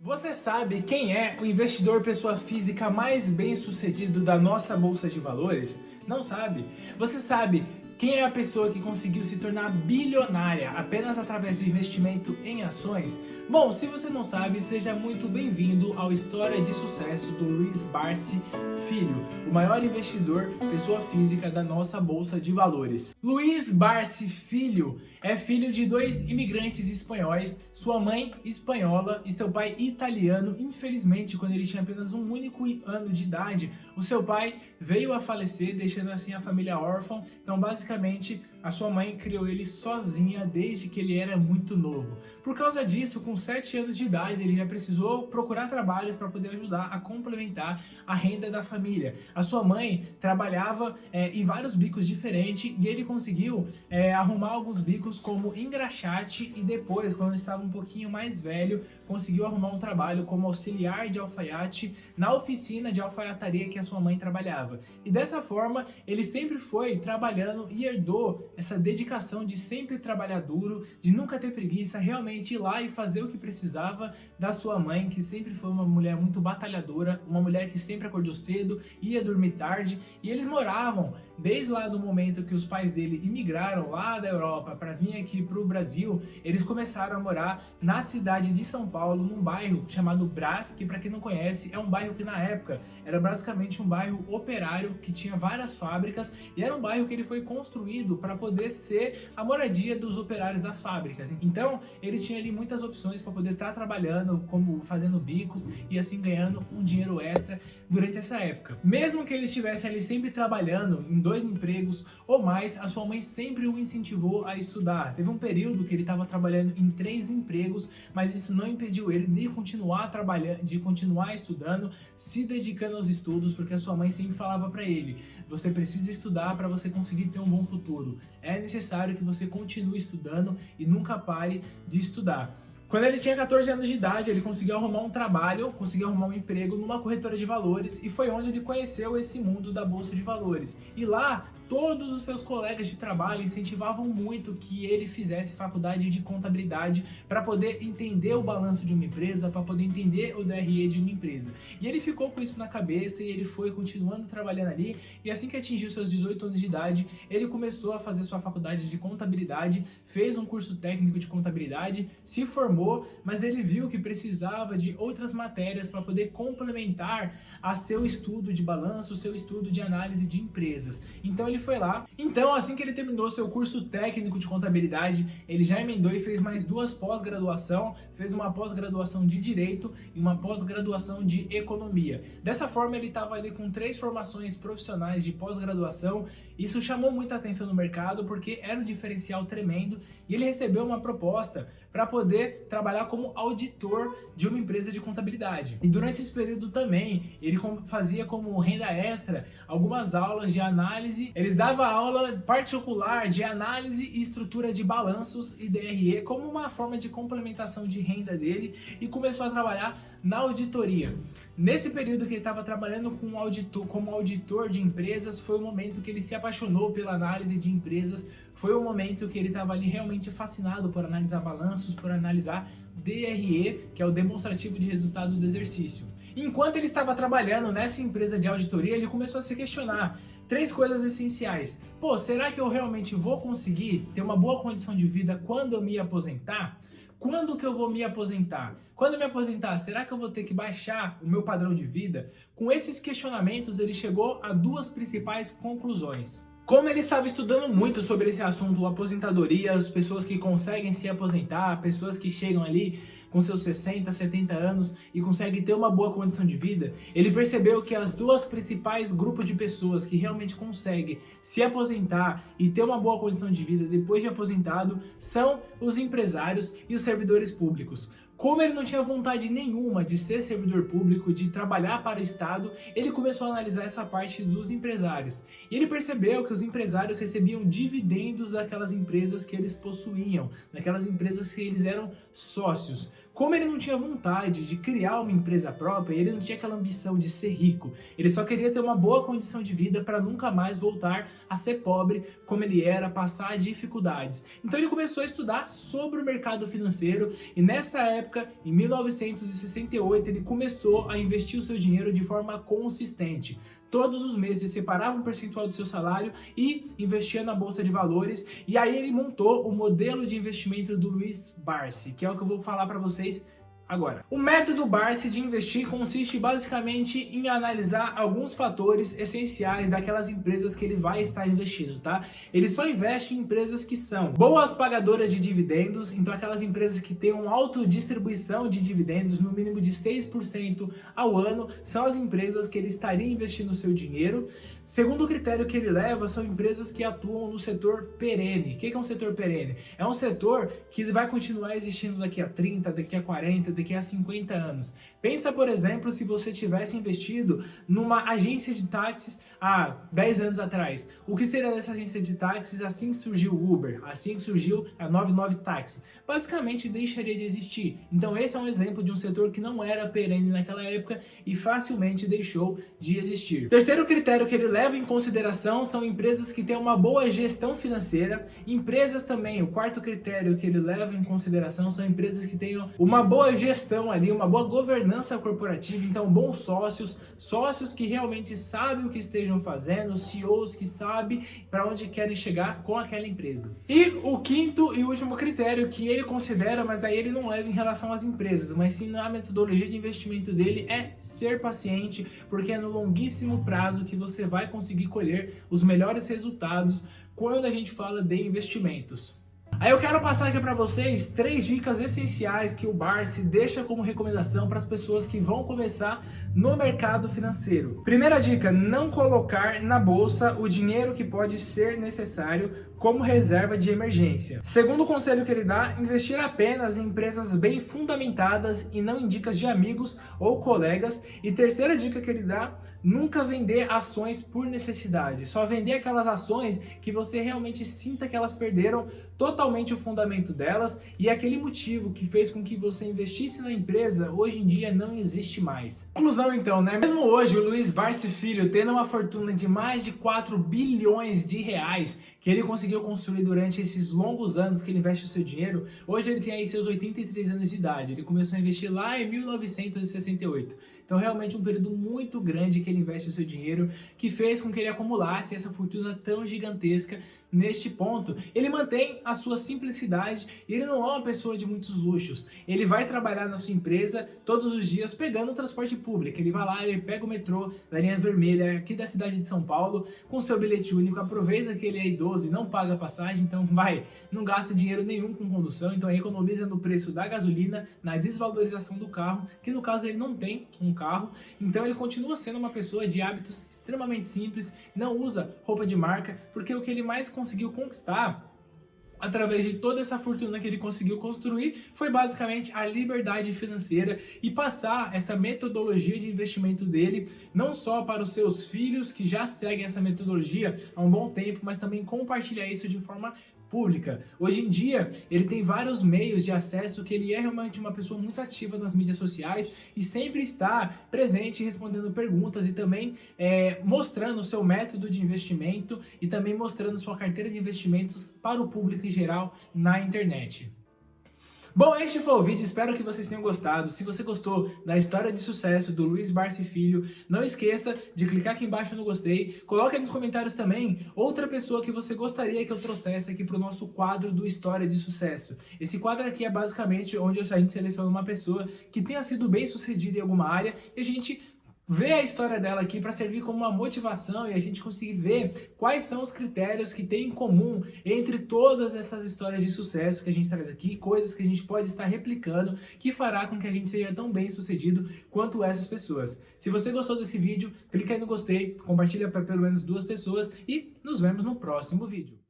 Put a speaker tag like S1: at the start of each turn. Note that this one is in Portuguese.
S1: Você sabe quem é o investidor pessoa física mais bem-sucedido da nossa bolsa de valores? Não sabe? Você sabe quem é a pessoa que conseguiu se tornar bilionária apenas através do investimento em ações? Bom, se você não sabe, seja muito bem-vindo ao História de Sucesso do Luiz Barsi Filho, o maior investidor pessoa física da nossa bolsa de valores. Luiz Barsi Filho é filho de dois imigrantes espanhóis, sua mãe espanhola e seu pai italiano. Infelizmente, quando ele tinha apenas um único ano de idade, o seu pai veio a falecer, deixando assim a família órfã. Então, basicamente, a sua mãe criou ele sozinha desde que ele era muito novo. Por causa disso, com 7 anos de idade, ele já precisou procurar trabalhos para poder ajudar a complementar a renda da família. A sua mãe trabalhava em vários bicos diferentes e ele conseguiu arrumar alguns bicos como engraxate e depois, quando estava um pouquinho mais velho, conseguiu arrumar um trabalho como auxiliar de alfaiate na oficina de alfaiataria que a sua mãe trabalhava. E dessa forma, ele sempre foi trabalhando e herdou essa dedicação de sempre trabalhar duro, de nunca ter preguiça, realmente ir lá e fazer o que precisava da sua mãe, que sempre foi uma mulher muito batalhadora, uma mulher que sempre acordou cedo, ia dormir tarde, e eles moravam desde lá do momento que os pais dele imigraram lá da Europa para vir aqui para o Brasil. Eles começaram a morar na cidade de São Paulo, num bairro chamado Brás, que para quem não conhece é um bairro que na época era basicamente um bairro operário que tinha várias fábricas e era um bairro que ele foi construído para poder ser a moradia dos operários das fábricas. Então ele tinha ali muitas opções para poder estar trabalhando, como fazendo bicos e assim ganhando um dinheiro extra durante essa época. Mesmo que ele estivesse ali sempre trabalhando em 2 empregos ou mais, a sua mãe sempre o incentivou a estudar. Teve um período que ele estava trabalhando em 3 empregos, mas isso não impediu ele de continuar trabalhando, de continuar estudando, se dedicando aos estudos, porque a sua mãe sempre falava para ele: você precisa estudar para você conseguir ter um bom futuro. É necessário que você continue estudando e nunca pare de estudar. Quando ele tinha 14 anos de idade, ele conseguiu arrumar um trabalho, conseguiu arrumar um emprego numa corretora de valores e foi onde ele conheceu esse mundo da bolsa de valores. E lá, todos os seus colegas de trabalho incentivavam muito que ele fizesse faculdade de contabilidade para poder entender o balanço de uma empresa, para poder entender o DRE de uma empresa. E ele ficou com isso na cabeça e ele foi continuando trabalhando ali, e assim que atingiu seus 18 anos de idade, ele começou a fazer sua faculdade de contabilidade, fez um curso técnico de contabilidade, se formou, mas ele viu que precisava de outras matérias para poder complementar a seu estudo de balanço, seu estudo de análise de empresas. Então ele foi lá. Então, assim que ele terminou seu curso técnico de contabilidade, ele já emendou e fez mais 2 pós-graduação, fez uma pós-graduação de Direito e uma pós-graduação de Economia. Dessa forma, ele estava ali com 3 formações profissionais de pós-graduação. Isso chamou muita atenção no mercado, porque era um diferencial tremendo, e ele recebeu uma proposta para poder trabalhar como auditor de uma empresa de contabilidade. E durante esse período também, ele fazia como renda extra algumas aulas de análise. Eles davam aula particular de análise e estrutura de balanços e DRE como uma forma de complementação de renda dele, e começou a trabalhar na auditoria. Nesse período que ele estava trabalhando como auditor de empresas, foi o momento que ele se apaixonou pela análise de empresas, foi o momento que ele estava ali realmente fascinado por analisar balanços, por analisar DRE, que é o demonstrativo de resultado do exercício. Enquanto ele estava trabalhando nessa empresa de auditoria, ele começou a se questionar 3 coisas essenciais. Pô, será que eu realmente vou conseguir ter uma boa condição de vida quando eu me aposentar? Quando que eu vou me aposentar? Quando eu me aposentar, será que eu vou ter que baixar o meu padrão de vida? Com esses questionamentos, ele chegou a 2 principais conclusões. Como ele estava estudando muito sobre esse assunto, aposentadoria, as pessoas que conseguem se aposentar, pessoas que chegam ali com seus 60, 70 anos e conseguem ter uma boa condição de vida, ele percebeu que as 2 principais grupos de pessoas que realmente conseguem se aposentar e ter uma boa condição de vida depois de aposentado são os empresários e os servidores públicos. Como ele não tinha vontade nenhuma de ser servidor público, de trabalhar para o Estado, ele começou a analisar essa parte dos empresários. E ele percebeu que os empresários recebiam dividendos daquelas empresas que eles possuíam, daquelas empresas que eles eram sócios. como ele não tinha vontade de criar uma empresa própria, ele não tinha aquela ambição de ser rico, ele só queria ter uma boa condição de vida para nunca mais voltar a ser pobre como ele era, passar dificuldades. Então ele começou a estudar sobre o mercado financeiro e nessa época, em 1968, ele começou a investir o seu dinheiro de forma consistente. Todos os meses separava um percentual do seu salário e investia na bolsa de valores. E aí ele montou o modelo de investimento do Luiz Barsi, que é o que eu vou falar para vocês agora. O método Barsi de investir consiste basicamente em analisar alguns fatores essenciais daquelas empresas que ele vai estar investindo, tá? Ele só investe em empresas que são boas pagadoras de dividendos, então aquelas empresas que têm uma autodistribuição de dividendos no mínimo de 6% ao ano, são as empresas que ele estaria investindo o seu dinheiro. Segundo critério que ele leva, são empresas que atuam no setor perene. O que é um setor perene? É um setor que vai continuar existindo daqui a 30, daqui a 40, daqui a 50 anos. Pensa, por exemplo, se você tivesse investido numa agência de táxis há 10 anos atrás. O que seria dessa agência de táxis assim que surgiu o Uber, assim que surgiu a 99 Táxi? Basicamente deixaria de existir. Então esse é um exemplo de um setor que não era perene naquela época e facilmente deixou de existir. Terceiro critério que ele leva em consideração são empresas que têm uma boa gestão financeira. Empresas também, o quarto critério que ele leva em consideração são empresas que tenham uma boa gestão ali, uma boa governança corporativa, então bons sócios, sócios que realmente sabem o que estejam fazendo, CEOs que sabem para onde querem chegar com aquela empresa. E o quinto e último critério que ele considera, mas aí ele não leva em relação às empresas, mas sim na metodologia de investimento dele, é ser paciente, porque é no longuíssimo prazo que você vai conseguir colher os melhores resultados quando a gente fala de investimentos. Aí eu quero passar aqui para vocês 3 dicas essenciais que o Barsi deixa como recomendação para as pessoas que vão começar no mercado financeiro. Primeira dica, não colocar na bolsa o dinheiro que pode ser necessário como reserva de emergência. Segundo conselho que ele dá, investir apenas em empresas bem fundamentadas e não em dicas de amigos ou colegas. E terceira dica que ele dá, nunca vender ações por necessidade. Só vender aquelas ações que você realmente sinta que elas perderam totalmente o fundamento delas e aquele motivo que fez com que você investisse na empresa hoje em dia não existe mais. Conclusão então, né? Mesmo hoje o Luiz Barsi Filho tendo uma fortuna de mais de 4 bilhões de reais que ele conseguiu construir durante esses longos anos que ele investe o seu dinheiro, hoje ele tem aí seus 83 anos de idade. Ele começou a investir lá em 1968. Então realmente um período muito grande que ele investe o seu dinheiro, que fez com que ele acumulasse essa fortuna tão gigantesca. Neste ponto, ele mantém a sua simplicidade e ele não é uma pessoa de muitos luxos. Ele vai trabalhar na sua empresa todos os dias pegando o transporte público. Ele vai lá, ele pega o metrô da linha vermelha aqui da cidade de São Paulo com seu bilhete único, aproveita que ele é idoso e não paga passagem, então não gasta dinheiro nenhum com condução, então economiza no preço da gasolina, na desvalorização do carro, que no caso ele não tem um carro, então ele continua sendo uma pessoa de hábitos extremamente simples, não usa roupa de marca, porque o que ele mais conseguiu conquistar através de toda essa fortuna que ele conseguiu construir foi basicamente a liberdade financeira e passar essa metodologia de investimento dele não só para os seus filhos que já seguem essa metodologia há um bom tempo, mas também compartilhar isso de forma pública. Hoje em dia, ele tem vários meios de acesso que ele é realmente uma pessoa muito ativa nas mídias sociais e sempre está presente respondendo perguntas e também mostrando o seu método de investimento e também mostrando sua carteira de investimentos para o público em geral na internet. Bom, este foi o vídeo, espero que vocês tenham gostado. Se você gostou da história de sucesso do Luiz Barsi Filho, não esqueça de clicar aqui embaixo no gostei. Coloque aí nos comentários também outra pessoa que você gostaria que eu trouxesse aqui para o nosso quadro do História de Sucesso. Esse quadro aqui é basicamente onde a gente seleciona uma pessoa que tenha sido bem sucedida em alguma área e a gente ver a história dela aqui para servir como uma motivação e a gente conseguir ver quais são os critérios que tem em comum entre todas essas histórias de sucesso que a gente traz aqui, coisas que a gente pode estar replicando que fará com que a gente seja tão bem sucedido quanto essas pessoas. Se você gostou desse vídeo, clica aí no gostei, compartilha para pelo menos 2 pessoas e nos vemos no próximo vídeo.